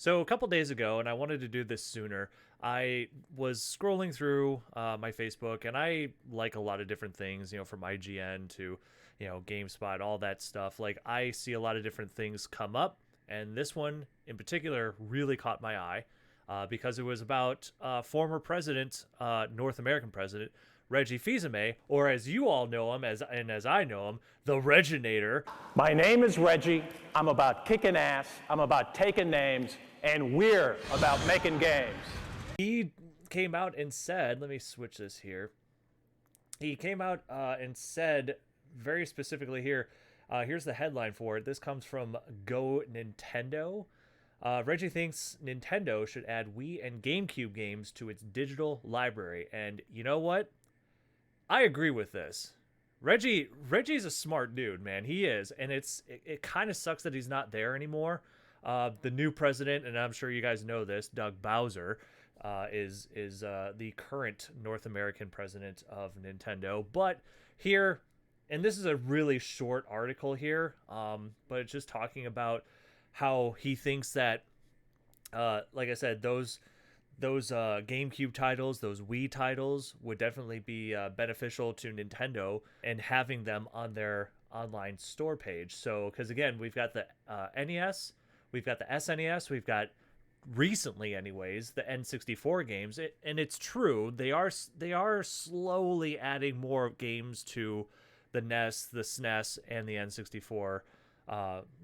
So a couple days ago, and I wanted to do this sooner, I was scrolling through my Facebook, and I like a lot of different things, from IGN to, GameSpot, all that stuff. Like I see a lot of different things come up, and this one in particular really caught my eye because it was about former president, North American president Reggie Fils Aime, or as you all know him, as I know him, the Reginator. My name is Reggie. I'm about kicking ass. I'm about taking names, and we're about making games. He came out and said, let me switch this here. He came out and said very specifically here, here's the headline for it. This comes from Go Nintendo. Reggie thinks Nintendo should add Wii and GameCube games to its digital library. And you know what? I agree with this. Reggie's a smart dude, man. He is, and it kind of sucks that he's not there anymore. The new president, and I'm sure you guys know this, Doug Bowser, is the current North American president of Nintendo. But here, and this is a really short article here, but it's just talking about how he thinks that, like I said, those GameCube titles, those Wii titles would definitely be beneficial to Nintendo and having them on their online store page. So, because again, we've got the NES, we've got the SNES, we've got recently, anyways, the N64 games, and it's true they are slowly adding more games to the NES, the SNES, and the N64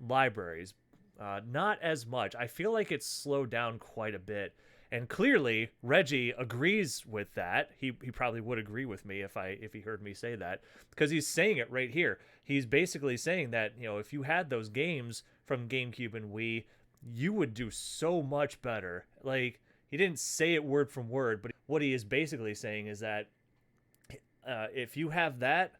libraries. Not as much. I feel like it's slowed down quite a bit. And clearly, Reggie agrees with that. He probably would agree with me if he heard me say that, because he's saying it right here. He's basically saying that, if you had those games from GameCube and Wii, you would do so much better. Like, he didn't say it word from word, but what he is basically saying is that if you have that,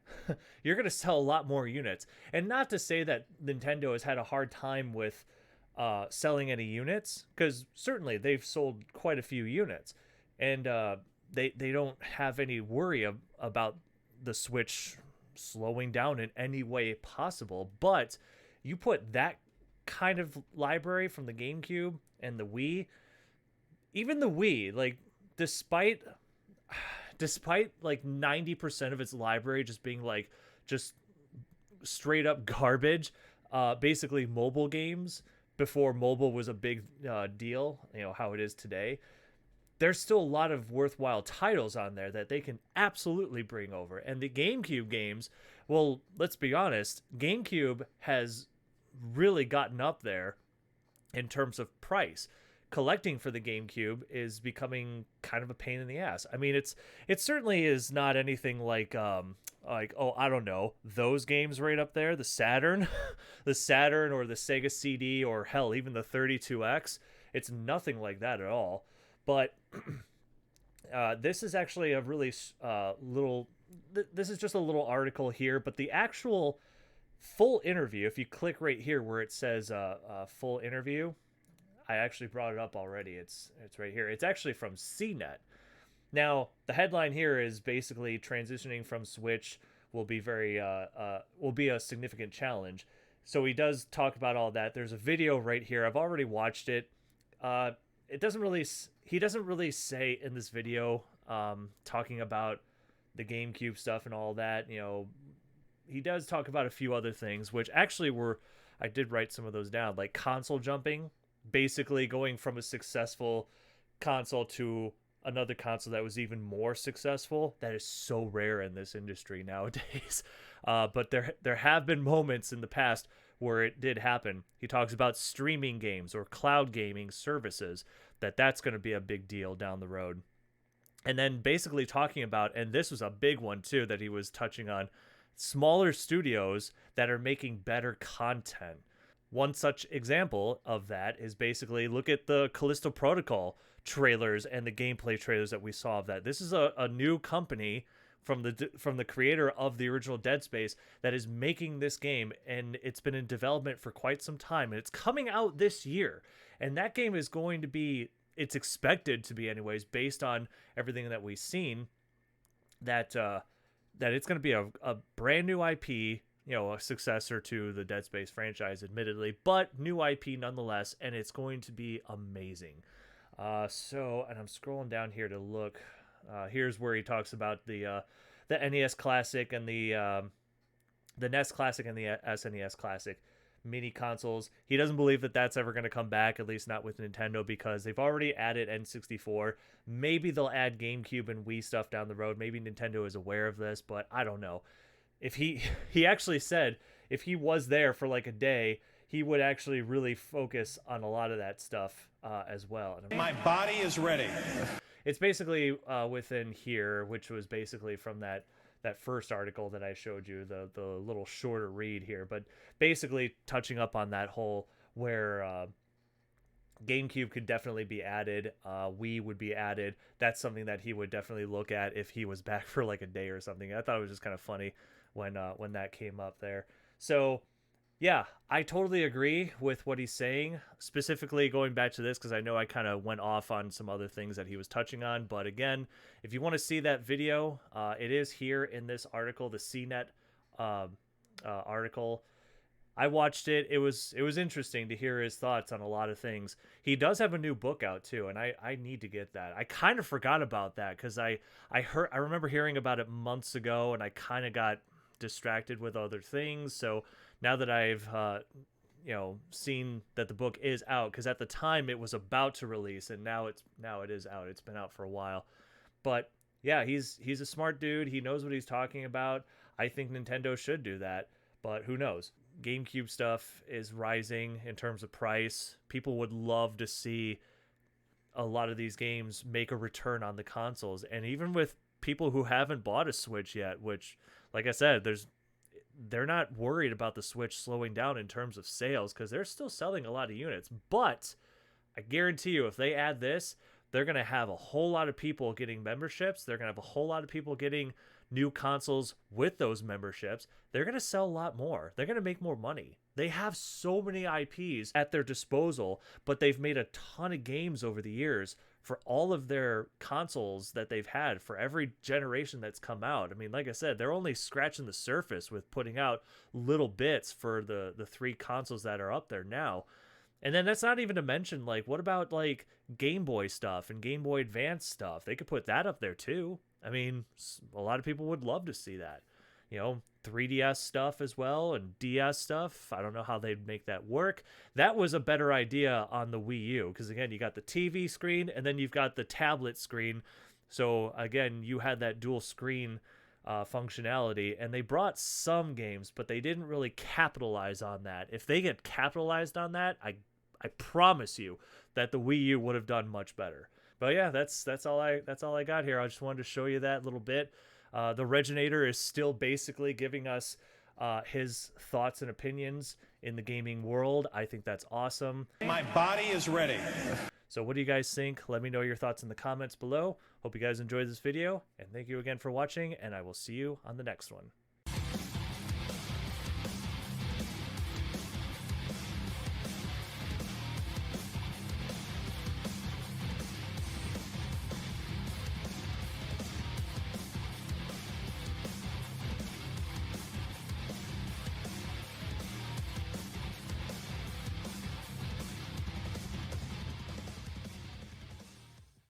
you're going to sell a lot more units. And not to say that Nintendo has had a hard time with selling any units, because certainly they've sold quite a few units, and they don't have any worry about the Switch slowing down in any way possible. But you put that kind of library from the GameCube and the Wii, even the Wii, like despite like 90% of its library just being like just straight up garbage, basically mobile games before mobile was a big deal, how it is today, there's still a lot of worthwhile titles on there that they can absolutely bring over. And the GameCube games, well, let's be honest, GameCube has really gotten up there in terms of price. Collecting for the GameCube is becoming kind of a pain in the ass. I mean, it certainly is not anything like I don't know, those games right up there, the Saturn, the Saturn or the Sega CD, or hell, even the 32X. It's nothing like that at all. But this is actually a really little. This is just a little article here, but the actual full interview, if you click right here where it says full interview, I actually brought it up already. It's right here. It's actually from CNET. Now, the headline here is basically transitioning from Switch will be will be a significant challenge. So he does talk about all that. There's a video right here. I've already watched it. He doesn't really say in this video, talking about the GameCube stuff and all that. He does talk about a few other things, which actually I did write some of those down, like console jumping. Basically going from a successful console to another console that was even more successful. That is so rare in this industry nowadays. But there have been moments in the past where it did happen. He talks about streaming games or cloud gaming services, that's going to be a big deal down the road. And then basically talking about, and this was a big one too that he was touching on, smaller studios that are making better content. One such example of that is basically look at the Callisto Protocol trailers and the gameplay trailers that we saw of that. This is a new company from the creator of the original Dead Space that is making this game, and it's been in development for quite some time, and it's coming out this year. And that game is going to be, it's expected to be anyways, based on everything that we've seen, that it's going to be a brand new IP a successor to the Dead Space franchise, admittedly, but new IP nonetheless, and it's going to be amazing. And I'm scrolling down here to look. Here's where he talks about the NES Classic and the NES Classic and the SNES Classic mini consoles. He doesn't believe that that's ever going to come back, at least not with Nintendo, because they've already added N64. Maybe they'll add GameCube and Wii stuff down the road. Maybe Nintendo is aware of this, but I don't know. If he actually said if he was there for like a day, he would actually really focus on a lot of that stuff as well. My body is ready. It's basically within here, which was basically from that first article that I showed you, the little shorter read here, but basically touching up on that whole where GameCube could definitely be added, Wii would be added. That's something that he would definitely look at if he was back for like a day or something. I thought it was just kind of funny when that came up there. So yeah, I totally agree with what he's saying, specifically going back to this, because I know I kind of went off on some other things that he was touching on. But again, if you want to see that video, it is here in this article, the CNET article. I watched it. It was interesting to hear his thoughts on a lot of things. He does have a new book out too, and I need to get that. I kind of forgot about that because I remember hearing about it months ago, and I kind of got distracted with other things. So now that I've seen that the book is out, because at the time it was about to release, and now it is out. It's been out for a while. But yeah, he's a smart dude. He knows what he's talking about. I think Nintendo should do that, but who knows? GameCube stuff is rising in terms of price. People would love to see a lot of these games make a return on the consoles, and even with people who haven't bought a Switch yet, which, like I said, they're not worried about the Switch slowing down in terms of sales because they're still selling a lot of units. But I guarantee you, if they add this, they're going to have a whole lot of people getting memberships. They're going to have a whole lot of people getting new consoles with those memberships. They're going to sell a lot more. They're going to make more money. They have so many IPs at their disposal, but they've made a ton of games over the years for all of their consoles that they've had for every generation that's come out. I mean, like I said, they're only scratching the surface with putting out little bits for the three consoles that are up there now. And then that's not even to mention, like, what about like Game Boy stuff and Game Boy Advance stuff? They could put that up there too. I mean, a lot of people would love to see that. 3DS stuff as well and DS stuff. I don't know how they'd make that work. That was a better idea on the Wii U because, again, you got the TV screen and then you've got the tablet screen. So, again, you had that dual screen functionality, and they brought some games, but they didn't really capitalize on that. If they get capitalized on that, I promise you that the Wii U would have done much better. But yeah, that's all I got here. I just wanted to show you that little bit. The Reginator is still basically giving us his thoughts and opinions in the gaming world. I think that's awesome. My body is ready. So what do you guys think? Let me know your thoughts in the comments below. Hope you guys enjoyed this video, and thank you again for watching, and I will see you on the next one.